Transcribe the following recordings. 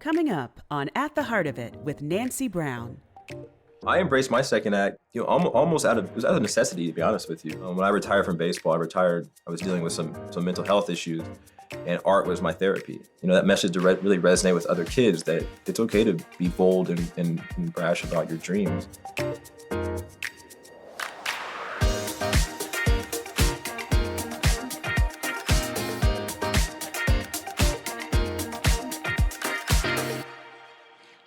Coming up on At the Heart of It with Nancy Brown. I embraced my second act, almost it was out of necessity, to be honest with you. When I retired from baseball, I was dealing with some mental health issues, and art was my therapy. That message really resonate with other kids that it's okay to be bold and brash about your dreams.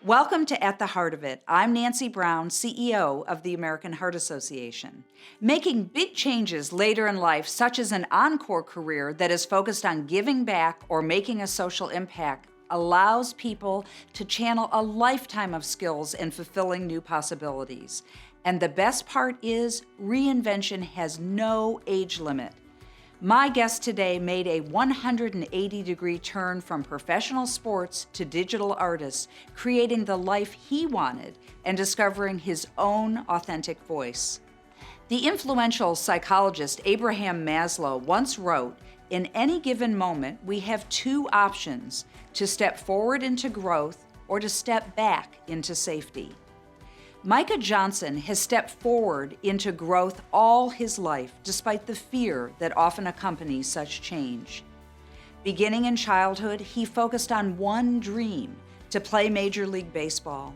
Welcome to At the Heart of It. I'm Nancy Brown, CEO of the American Heart Association. Making big changes later in life, such as an encore career that is focused on giving back or making a social impact, allows people to channel a lifetime of skills and fulfilling new possibilities. And the best part is, reinvention has no age limit. My guest today made a 180-degree turn from professional sports to digital artist, creating the life he wanted and discovering his own authentic voice. The influential psychologist Abraham Maslow once wrote, "In any given moment, we have two options: to step forward into growth or to step back into safety." Micah Johnson has stepped forward into growth all his life, despite the fear that often accompanies such change. Beginning in childhood, he focused on one dream: to play Major League Baseball.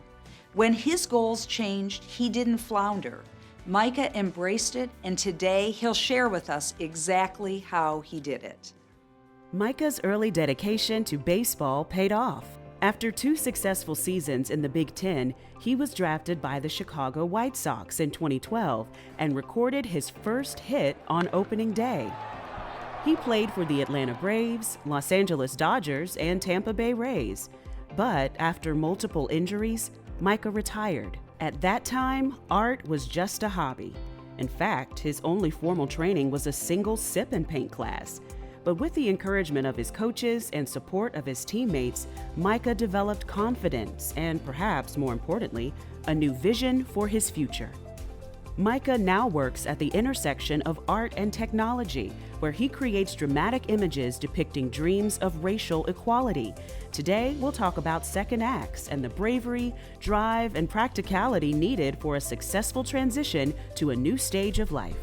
When his goals changed, he didn't flounder. Micah embraced it, and today he'll share with us exactly how he did it. Micah's early dedication to baseball paid off. After 2 successful seasons in the Big Ten, he was drafted by the Chicago White Sox in 2012 and recorded his first hit on opening day. He played for the Atlanta Braves, Los Angeles Dodgers, and Tampa Bay Rays. But after multiple injuries, Micah retired. At that time, art was just a hobby. In fact, his only formal training was a single sip and paint class. But with the encouragement of his coaches and support of his teammates, Micah developed confidence and, perhaps more importantly, a new vision for his future. Micah now works at the intersection of art and technology, where he creates dramatic images depicting dreams of racial equality. Today, we'll talk about second acts and the bravery, drive, and practicality needed for a successful transition to a new stage of life.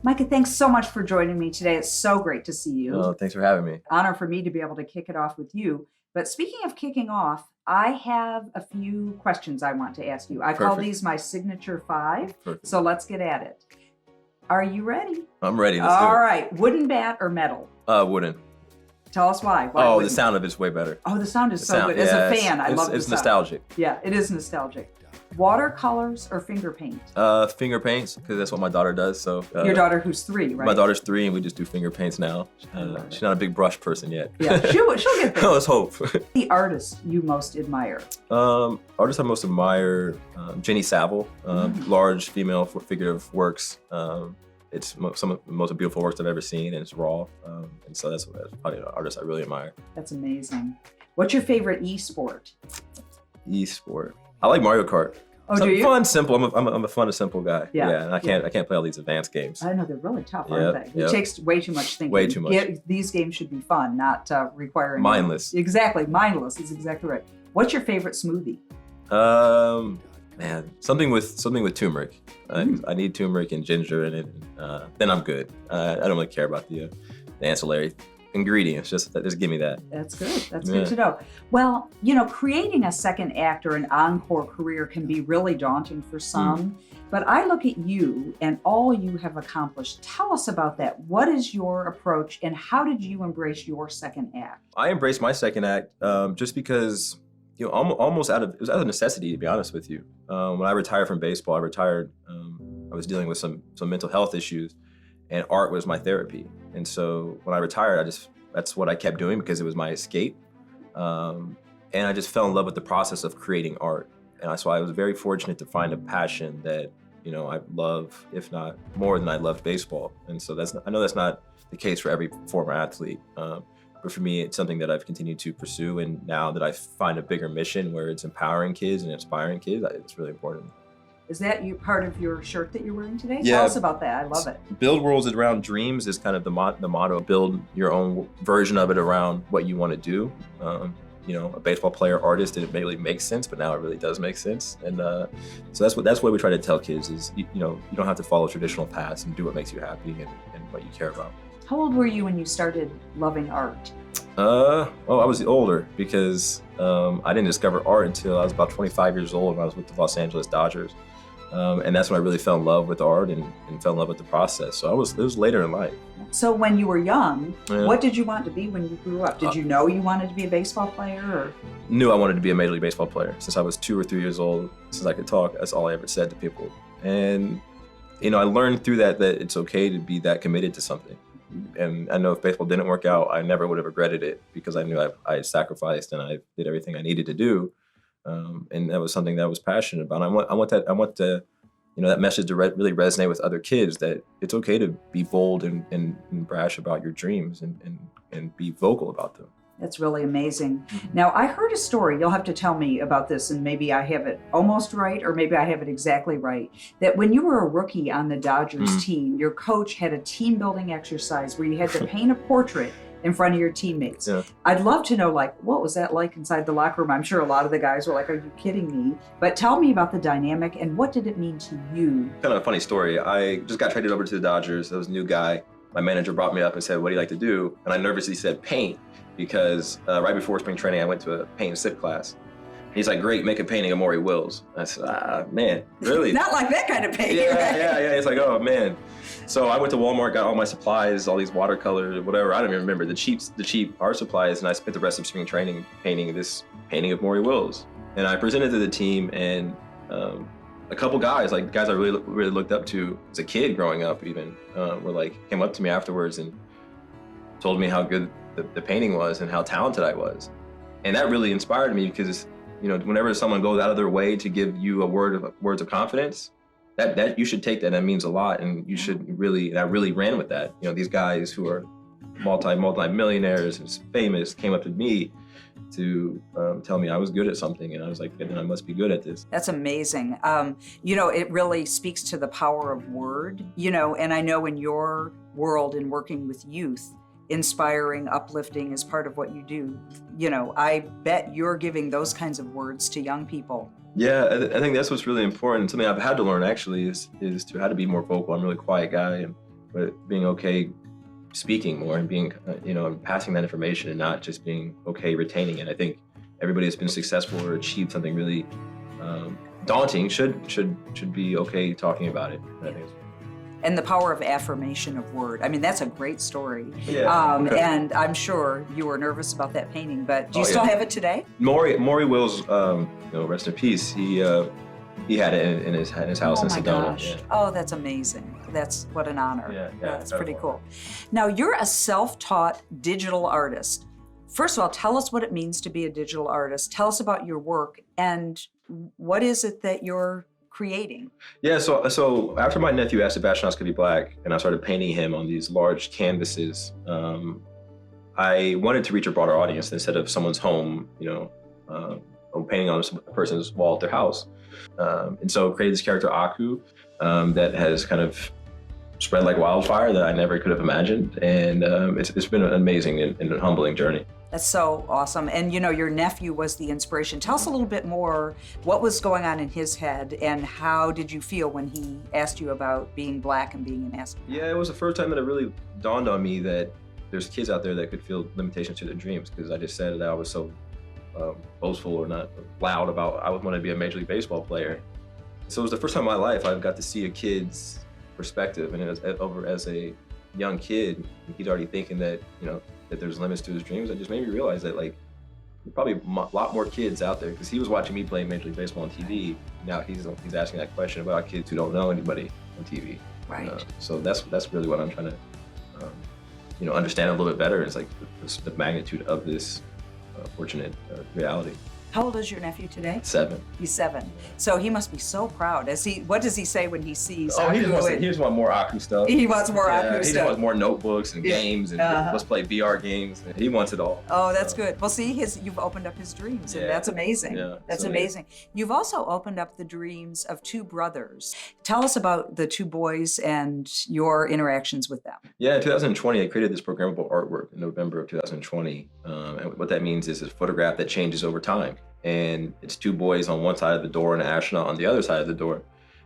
Micah, thanks so much for joining me today. It's so great to see you. Oh, thanks for having me. Honor for me to be able to kick it off with you. But speaking of kicking off, I have a few questions I want to ask you. I call these my signature 5. Perfect. So let's get at it. Are you ready? I'm ready. Let's do All it. right. Wooden bat or metal? Wooden. Tell us why. Oh, wooden? the sound of it's way better. Oh, the sound is The so sound, good. As yeah, a fan, I love the It's sound. nostalgic. Yeah, it is nostalgic. Watercolors or finger paint? Finger paints, because that's what my daughter does. So Your daughter, who's 3, right? My daughter's 3, and we just do finger paints now. She's not a big brush person yet. Yeah, she'll get there. Let's hope. The artist you most admire? Artist I most admire, Jenny Saville, large female figurative works. It's some of the most beautiful works I've ever seen, and it's raw. And so that's probably an artist I really admire. That's amazing. What's your favorite e-sport? E-sport. I like Mario Kart. Oh, do you? Fun, simple. I'm a fun and simple guy. Yeah. And I can't play all these advanced games. I know they're really tough, aren't they? Yep. It takes way too much thinking. Way too much. These games should be fun, not requiring Mindless. Exactly, mindless is exactly right. What's your favorite smoothie? Man, something with turmeric. I need turmeric and ginger in it. Then I'm good. I don't really care about the ancillary ingredients. Just give me that. That's good. That's good to know. Well, creating a second act or an encore career can be really daunting for some. But I look at you and all you have accomplished. Tell us about that. What is your approach, and how did you embrace your second act? I embraced my second act just because it was out of necessity, to be honest with you. When I retired from baseball, I was dealing with some mental health issues, and art was my therapy. And so when I retired, that's what I kept doing because it was my escape. And I just fell in love with the process of creating art. And so I was very fortunate to find a passion that, I love, if not more than I loved baseball. And so I know that's not the case for every former athlete. But for me, it's something that I've continued to pursue. And now that I find a bigger mission where it's empowering kids and inspiring kids, it's really important. Is that part of your shirt that you're wearing today? Yeah. Tell us about that. I love it. Build worlds around dreams is kind of the motto. Build your own version of it around what you want to do. A baseball player, artist, didn't really make sense, but now it really does make sense. And so that's what we try to tell kids is, you don't have to follow traditional paths, and do what makes you happy and what you care about. How old were you when you started loving art? I was older because I didn't discover art until I was about 25 years old when I was with the Los Angeles Dodgers. And that's when I really fell in love with art and fell in love with the process. So it was later in life. So when you were young, what did you want to be when you grew up? Did you know you wanted to be a baseball player? Or? Knew I wanted to be a Major League Baseball player since I was 2 or 3 years old. Since I could talk, that's all I ever said to people. And I learned through that it's okay to be that committed to something. And I know if baseball didn't work out, I never would have regretted it because I knew I sacrificed and I did everything I needed to do. And that was something that I was passionate about. I want that message to really resonate with other kids, that it's okay to be bold and brash about your dreams and be vocal about them. That's really amazing. Now, I heard a story, you'll have to tell me about this, and maybe I have it almost right, or maybe I have it exactly right, that when you were a rookie on the Dodgers team, your coach had a team building exercise where you had to paint a portrait in front of your teammates. Yeah. I'd love to know, what was that like inside the locker room? I'm sure a lot of the guys were like, are you kidding me? But tell me about the dynamic, and what did it mean to you? Kind of a funny story. I just got traded over to the Dodgers. I was a new guy. My manager brought me up and said, what do you like to do? And I nervously said, paint, because right before spring training, I went to a paint and sip class. He's like, great, make a painting of Maury Wills. I said, man, really? Not like that kind of painting, yeah, right? Yeah. It's like, oh, man. So I went to Walmart, got all my supplies, all these watercolors, whatever. I don't even remember, the cheap art supplies, and I spent the rest of spring training painting this painting of Maury Wills. And I presented to the team, and a couple guys, guys I really looked up to as a kid growing up even, came up to me afterwards and told me how good the painting was and how talented I was. And that really inspired me because, whenever someone goes out of their way to give you words of confidence, that you should take that. That means a lot, and you should really. And I really ran with that. These guys who are multi-millionaires and famous came up to me to tell me I was good at something, and I was like, then I must be good at this. That's amazing. It really speaks to the power of word. And I know in your world in working with youth, inspiring, uplifting is part of what you do. I bet you're giving those kinds of words to young people. Yeah, I think that's what's really important. Something I've had to learn actually is to how to be more vocal. I'm a really quiet guy, but being okay speaking more and being, and passing that information and not just being okay retaining it. I think everybody that's been successful or achieved something really daunting should be okay talking about it. I think. And the power of affirmation of word. I mean, that's a great story. Yeah. Okay. And I'm sure you were nervous about that painting, but do you still have it today? Maury Wills, rest in peace. He had it in his house in Sedona. Gosh. Yeah. Oh, that's amazing. That's what an honor. Yeah, that's pretty cool. Now, you're a self-taught digital artist. First of all, tell us what it means to be a digital artist. Tell us about your work and what is it that you're creating? Yeah, so after my nephew asked if astronauts could be black, and I started painting him on these large canvases, I wanted to reach a broader audience instead of someone's home, painting on a person's wall at their house. And so created this character, Aku, that has kind of spread like wildfire that I never could have imagined. And it's been an amazing and humbling journey. That's so awesome. And your nephew was the inspiration. Tell us a little bit more, what was going on in his head and how did you feel when he asked you about being black and being an astronaut? Yeah, it was the first time that it really dawned on me that there's kids out there that could feel limitations to their dreams, because I just said that I was so boastful or not loud about I wanted to be a Major League Baseball player. So it was the first time in my life I got to see a kid's perspective, and as a young kid, he's already thinking that, that there's limits to his dreams. It just made me realize that there's probably a lot more kids out there, because he was watching me play Major League Baseball on TV. Now he's asking that question about kids who don't know anybody on TV. Right. So that's really what I'm trying to, understand a little bit better. It's the magnitude of this fortunate reality. How old is your nephew today? 7. He's 7. So he must be so proud. What does he say when he sees? Oh, he just wants more Aku stuff. He wants more Aku He stuff. just wants more notebooks and games and let's play VR games. He wants it all. Oh, that's good. Well, see, you've opened up his dreams, and that's amazing. Yeah, that's so amazing. You've also opened up the dreams of 2 brothers. Tell us about the 2 boys and your interactions with them. Yeah, in 2020, I created this programmable artwork in November of 2020. And what that means is a photograph that changes over time. And it's 2 boys on one side of the door and an astronaut on the other side of the door.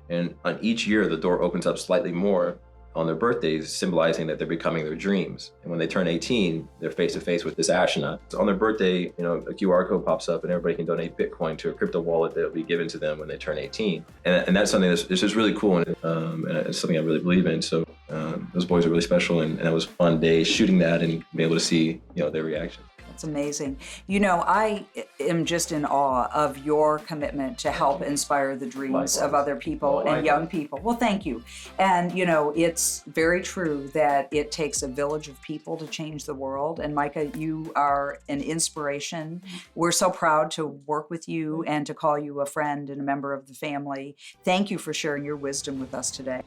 And on each year, the door opens up slightly more on their birthdays, symbolizing that they're becoming their dreams. And when they turn 18, they're face to face with this astronaut. So on their birthday, a QR code pops up and everybody can donate Bitcoin to a crypto wallet that will be given to them when they turn 18. And that's something that's just really cool. And it's something I really believe in. So those boys are really special. And it was a fun day shooting that and being able to see, their reaction. It's amazing. I am just in awe of your commitment to help inspire the dreams of other people and young people. Well, thank you. And, it's very true that it takes a village of people to change the world. And Micah, you are an inspiration. We're so proud to work with you and to call you a friend and a member of the family. Thank you for sharing your wisdom with us today.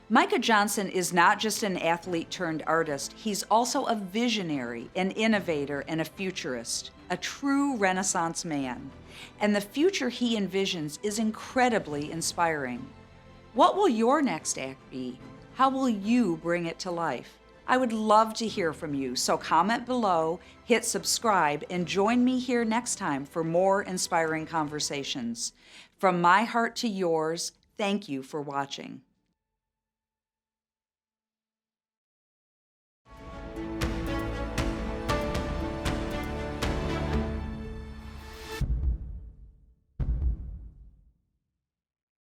Micah Johnson is not just an athlete turned artist, he's also a visionary, an innovator, and a futurist, a true Renaissance man. And the future he envisions is incredibly inspiring. What will your next act be? How will you bring it to life? I would love to hear from you, so comment below, hit subscribe, and join me here next time for more inspiring conversations. From my heart to yours, thank you for watching.